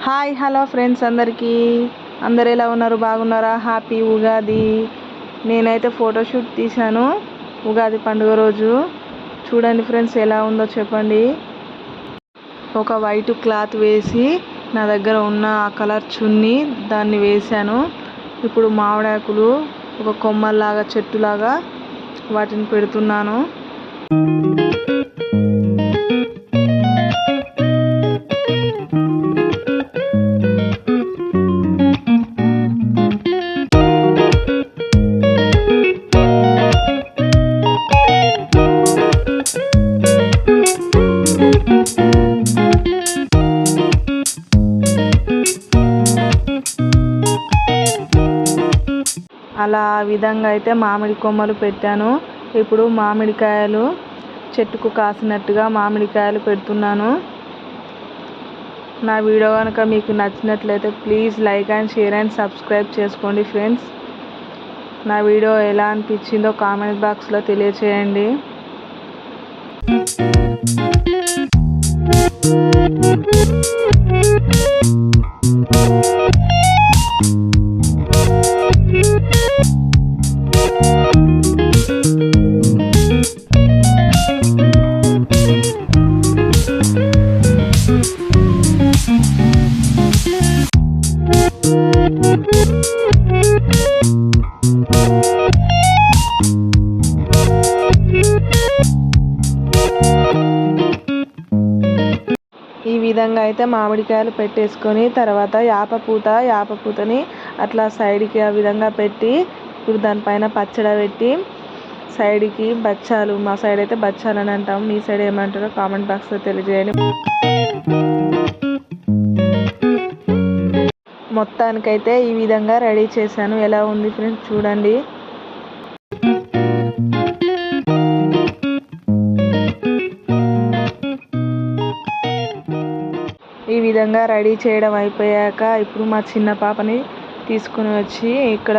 Hi hello friends అందరు ఎలా ఉన్నారు? బాగున్నారా? హ్యాపీ ఉగాది. నేనైతే ఫోటోషూట్ తీశాను ఉగాది పండుగ రోజు. చూడండి ఫ్రెండ్స్, ఎలా ఉందో చెప్పండి. ఒక వైట్ క్లాత్ వేసి నా దగ్గర ఉన్న ఆ కలర్ చున్నీ దాన్ని వేశాను. ఇప్పుడు మామిడాకులు ఒక కొమ్మల్లాగా చెట్టులాగా వాటిని పెడుతున్నాను. అలా ఆ విధంగా అయితే మామిడి కొమ్మలు పెట్టాను. ఇప్పుడు మామిడికాయలు చెట్టుకు కాసినట్టుగా మామిడికాయలు పెడుతున్నాను. నా వీడియో కనుక మీకు నచ్చినట్లయితే please like and share and subscribe చేసుకోండి ఫ్రెండ్స్. నా వీడియో ఎలా అనిపించిందో కామెంట్ బాక్స్లో తెలియచేయండి. ఈ విధంగా అయితే మామిడికాయలు పెట్టేసుకొని తర్వాత యాపపూతని అట్లా సైడ్కి ఆ విధంగా పెట్టి ఇప్పుడు దానిపైన పచ్చడి పెట్టి సైడ్కి బచ్చాలు, మా సైడ్ అయితే బచ్చాలు అని అంటాం, మీ సైడ్ ఏమంటారో కామెంట్ బాక్స్లో తెలియజేయండి. మొత్తానికైతే ఈ విధంగా రెడీ చేశాను. ఎలా ఉంది ఫ్రెండ్స్ చూడండి. ఈ విధంగా రెడీ చేయడం అయిపోయాక ఇప్పుడు మా చిన్న పాపని తీసుకుని వచ్చి ఇక్కడ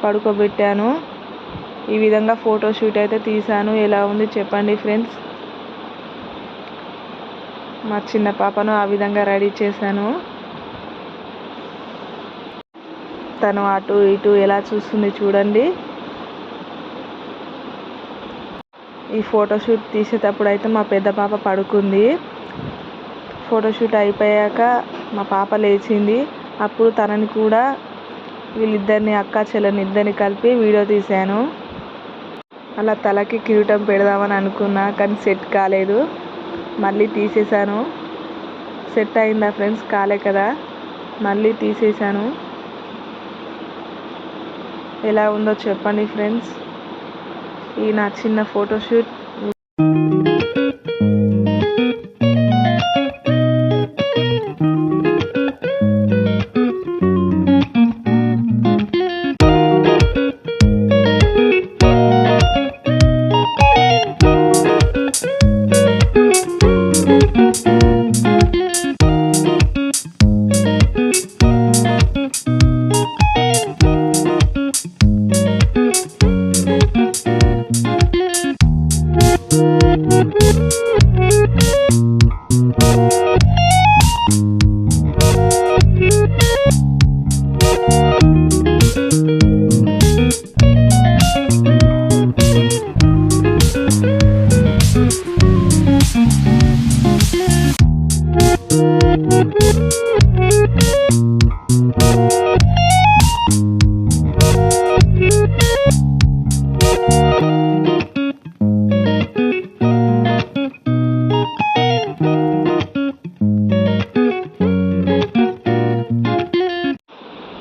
పడుకోబెట్టాను. ఈ విధంగా ఫోటోషూట్ అయితే తీశాను. ఎలా ఉంది చెప్పండి ఫ్రెండ్స్. మా చిన్న పాపను ఆ విధంగా రెడీ చేశాను. తను అటు ఇటు ఎలా చూస్తుంది చూడండి. ఈ ఫోటోషూట్ తీసేటప్పుడు అయితే మా పెద్ద పాప పడుకుంది. ఫోటోషూట్ అయిపోయాక మా పాప లేచింది. అప్పుడు తనని కూడా వీళ్ళిద్దరిని అక్క చెల్లెని ఇద్దరిని కలిపి వీడియో తీశాను. అలా తలకి కిరీటం పెడదామని అనుకున్నా కానీ సెట్ కాలేదు, మళ్ళీ తీసేశాను. సెట్ అయిందా ఫ్రెండ్స్? కాలే కదా, మళ్ళీ తీసేశాను. ఎలా ఉందో చెప్పండి ఫ్రెండ్స్ ఈ నా చిన్న ఫోటోషూట్.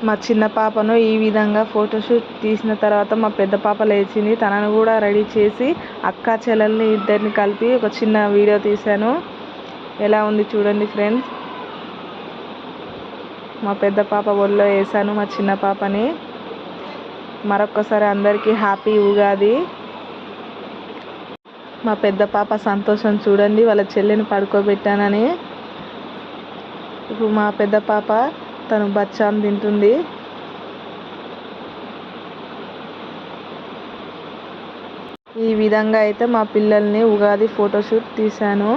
మా చిన్న పాపను ఈ విధంగా ఫోటోషూట్ తీసిన తర్వాత మా పెద్ద పాప లేచింది. తనను కూడా రెడీ చేసి అక్క చెల్లెల్ని ఇద్దరిని కలిపి ఒక చిన్న వీడియో తీశాను. ఎలా ఉంది చూడండి ఫ్రెండ్స్. మా పెద్ద పాప ఒళ్ళో వేసాను మా చిన్న పాపని. మరొక్కసారి అందరికీ హ్యాపీ ఉగాది. మా పెద్ద పాప సంతోషం చూడండి, వాళ్ళ చెల్లిని పడుకోబెట్టానని. ఇప్పుడు మా పెద్ద పాప తను బచ్చాను తింటుంది. ఈ విధంగా అయితే మా పిల్లల్ని ఉగాది ఫోటోషూట్ తీశాను.